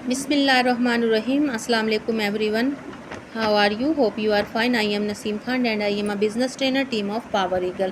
Bismillahirrahmanirrahim. Assalamu alaikum everyone. How are you? Hope you are fine. I am Naseem Khan and I am a business trainer team of Power Eagle.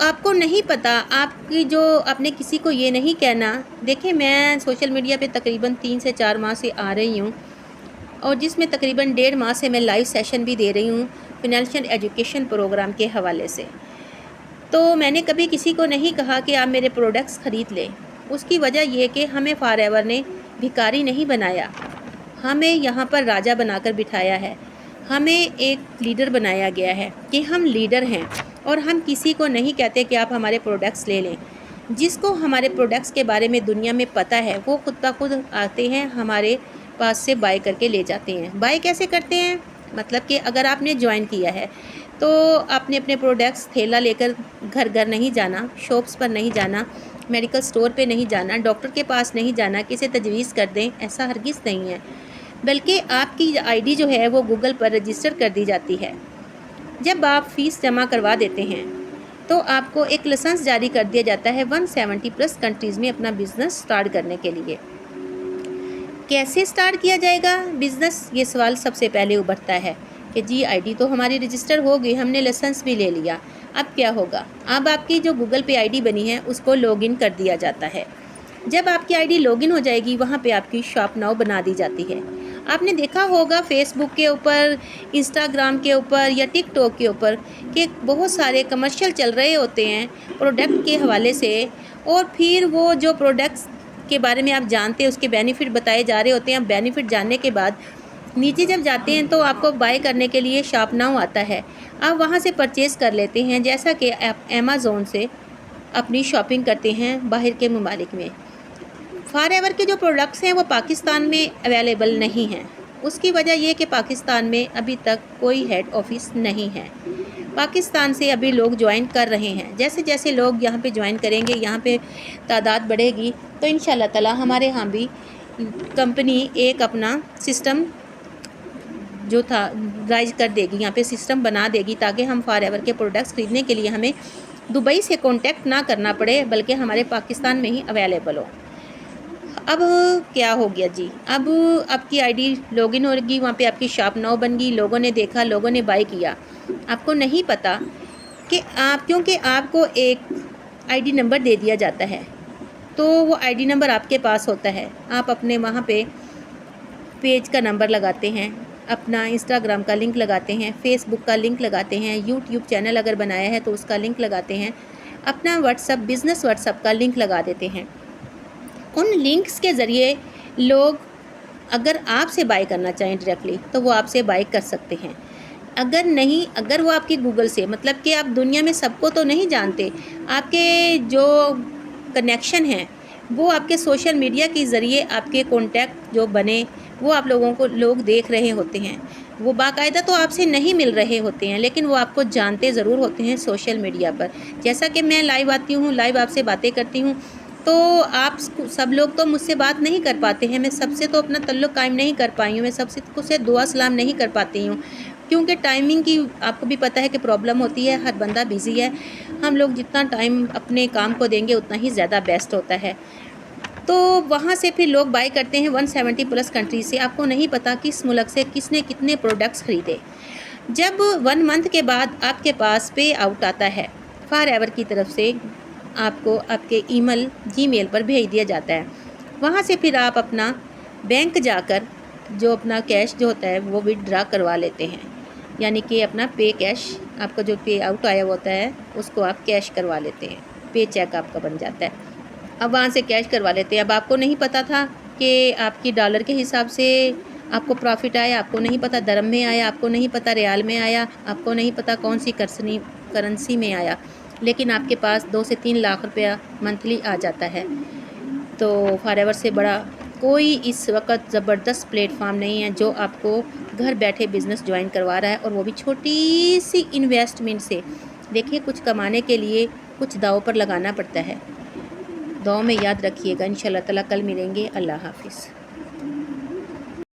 آپ کو نہیں پتہ، آپ کی جو آپ نے کسی کو یہ نہیں کہنا. دیکھیں میں سوشل میڈیا پہ تقریباً 3 سے 4 ماہ سے آ رہی ہوں، اور جس میں تقریباً 1.5 ماہ سے میں لائیو سیشن بھی دے رہی ہوں فائنینشیل ایجوکیشن پروگرام کے حوالے سے. تو میں نے کبھی کسی کو نہیں کہا کہ آپ میرے پروڈکٹس خرید لیں. اس کی وجہ یہ کہ ہمیں فار ایور نے بھکاری نہیں بنایا، ہمیں یہاں پر راجا بنا کر بٹھایا ہے. ہمیں ایک لیڈر بنایا گیا ہے کہ ہم لیڈر ہیں، اور ہم کسی کو نہیں کہتے کہ آپ ہمارے پروڈکٹس لے لیں. جس کو ہمارے پروڈکٹس کے بارے میں دنیا میں پتہ ہے وہ خود بخود آتے ہیں ہمارے پاس سے بائی کر کے لے جاتے ہیں. بائی کیسے کرتے ہیں؟ مطلب کہ اگر آپ نے جوائن کیا ہے تو آپ نے اپنے پروڈکٹس تھیلا لے کر گھر گھر نہیں جانا، شاپس پر نہیں جانا، میڈیکل سٹور پہ نہیں جانا، ڈاکٹر کے پاس نہیں جانا کسی تجویز کر دیں، ایسا ہرگز نہیں ہے. بلکہ آپ کی آئی ڈی جو ہے وہ گوگل پر رجسٹر کر دی جاتی ہے. جب آپ فیس جمع کروا دیتے ہیں تو آپ کو ایک لائسنس جاری کر دیا جاتا ہے 170+ کنٹریز میں اپنا بزنس سٹارٹ کرنے کے لیے. کیسے سٹارٹ کیا جائے گا بزنس؟ یہ سوال سب سے پہلے ابھرتا ہے کہ جی آئی ڈی تو ہماری رجسٹر ہو گئی، ہم نے لائسنس بھی لے لیا، اب کیا ہوگا؟ اب آپ کی جو گوگل پہ آئی ڈی بنی ہے اس کو لاگ ان کر دیا جاتا ہے. جب آپ کی آئی ڈی لاگ ان ہو جائے گی وہاں پہ آپ کی شاپ ناؤ بنا دی جاتی ہے. آپ نے دیکھا ہوگا فیس بک کے اوپر، انسٹاگرام کے اوپر یا ٹک ٹاک کے اوپر کہ بہت سارے کمرشل چل رہے ہوتے ہیں پروڈکٹ کے حوالے سے، اور پھر وہ جو پروڈکٹس کے بارے میں آپ جانتے ہیں اس کے بینیفٹ بتائے جا رہے ہوتے ہیں. بینیفٹ جاننے کے بعد نیچے جب جاتے ہیں تو آپ کو بائی کرنے کے لیے شاپ ناؤ آتا ہے، آپ وہاں سے پرچیز کر لیتے ہیں. جیسا کہ آپ امیزون سے اپنی شاپنگ کرتے ہیں باہر کے ممالک میں. فار ایور کے جو پروڈکٹس ہیں وہ پاکستان میں اویلیبل نہیں ہیں. اس کی وجہ یہ کہ پاکستان میں ابھی تک کوئی ہیڈ آفس نہیں ہے. پاکستان سے ابھی لوگ جوائن کر رہے ہیں. جیسے جیسے لوگ یہاں پہ جوائن کریں گے، یہاں پہ تعداد بڑھے گی، تو انشاءاللہ تعالی ہمارے ہاں بھی کمپنی ایک اپنا سسٹم جو تھا رائج کر دے گی، یہاں پہ سسٹم بنا دے گی تاکہ ہم فار ایور کے پروڈکٹس خریدنے کے لیے ہمیں دبئی سے کانٹیکٹ نہ کرنا پڑے بلکہ ہمارے پاکستان میں ہی اویلیبل ہو. اب کیا ہو گیا جی؟ اب آپ کی آئی ڈی لاگ ان ہوگی، وہاں پہ آپ کی شاپ ناؤ بن گئی، لوگوں نے دیکھا، لوگوں نے بائی کیا. آپ کو نہیں پتہ کہ کیونکہ آپ کو ایک آئی ڈی نمبر دے دیا جاتا ہے تو وہ آئی ڈی نمبر آپ کے پاس ہوتا ہے. آپ اپنے وہاں پہ پیج کا نمبر لگاتے ہیں، اپنا انسٹاگرام کا لنک لگاتے ہیں، فیس بک کا لنک لگاتے ہیں، یوٹیوب چینل اگر بنایا ہے تو اس کا لنک لگاتے ہیں، اپنا what's app business what's app کا لنک لگا دیتے ہیں. ان لنکس کے ذریعے لوگ اگر آپ سے بائی کرنا چاہیں ڈائریکٹلی تو وہ آپ سے بائی کر سکتے ہیں. اگر نہیں، اگر وہ آپ کی گوگل سے، مطلب کہ آپ دنیا میں سب کو تو نہیں جانتے، آپ کے جو کنیکشن ہیں وہ آپ کے سوشل میڈیا کے ذریعے آپ کے کانٹیکٹ جو بنے وہ آپ لوگوں کو لوگ دیکھ رہے ہوتے ہیں. وہ باقاعدہ تو آپ سے نہیں مل رہے ہوتے ہیں لیکن وہ آپ کو جانتے ضرور ہوتے ہیں سوشل میڈیا پر. جیسا کہ میں لائیو آتی ہوں، لائیو آپ سے باتیں کرتی ہوں، تو آپ سب لوگ تو مجھ سے بات نہیں کر پاتے ہیں. میں سب سے تو اپنا تعلق قائم نہیں کر پائی ہوں، میں سب سے دعا سلام نہیں کر پاتی ہوں کیونکہ ٹائمنگ کی آپ کو بھی پتہ ہے کہ پرابلم ہوتی ہے، ہر بندہ بیزی ہے. ہم لوگ جتنا ٹائم اپنے کام کو دیں گے اتنا ہی زیادہ بیسٹ ہوتا ہے. تو وہاں سے پھر لوگ بائی کرتے ہیں 170+ کنٹری سے. آپ کو نہیں پتہ کس ملک سے کس نے کتنے پروڈکٹس خریدے. جب 1 منتھ کے بعد آپ کے پاس پے آؤٹ آتا ہے فار ایور کی طرف سے، آپ کو آپ کے جی میل پر بھیج دیا جاتا ہے. وہاں سے پھر آپ اپنا بینک جا کر جو اپنا کیش جو ہوتا ہے وہ وتھ ڈرا کروا لیتے ہیں، یعنی کہ اپنا پے کیش، آپ کا جو پے آؤٹ آیا ہوتا ہے اس کو آپ کیش کروا لیتے ہیں، پے چیک آپ کا بن جاتا ہے. اب وہاں سے کیش کروا لیتے ہیں. اب آپ کو نہیں پتہ تھا کہ آپ کی ڈالر کے حساب سے آپ کو پروفٹ آیا، آپ کو نہیں پتہ درہم میں آیا، آپ کو نہیں پتہ ریال میں آیا، آپ کو نہیں پتہ کون سی کرنسی میں آیا، لیکن آپ کے پاس 2 سے 3 لاکھ روپیہ منتھلی آ جاتا ہے. تو فار ایور سے بڑا کوئی اس وقت زبردست پلیٹ فارم نہیں ہے جو آپ کو گھر بیٹھے بزنس جوائن کروا رہا ہے، اور وہ بھی چھوٹی سی انویسٹمنٹ سے. دیکھیے کچھ کمانے کے لیے کچھ داؤ پر لگانا پڑتا ہے. دعاؤں میں یاد رکھیے گا. انشاءاللہ تعالی کل ملیں گے. اللہ حافظ.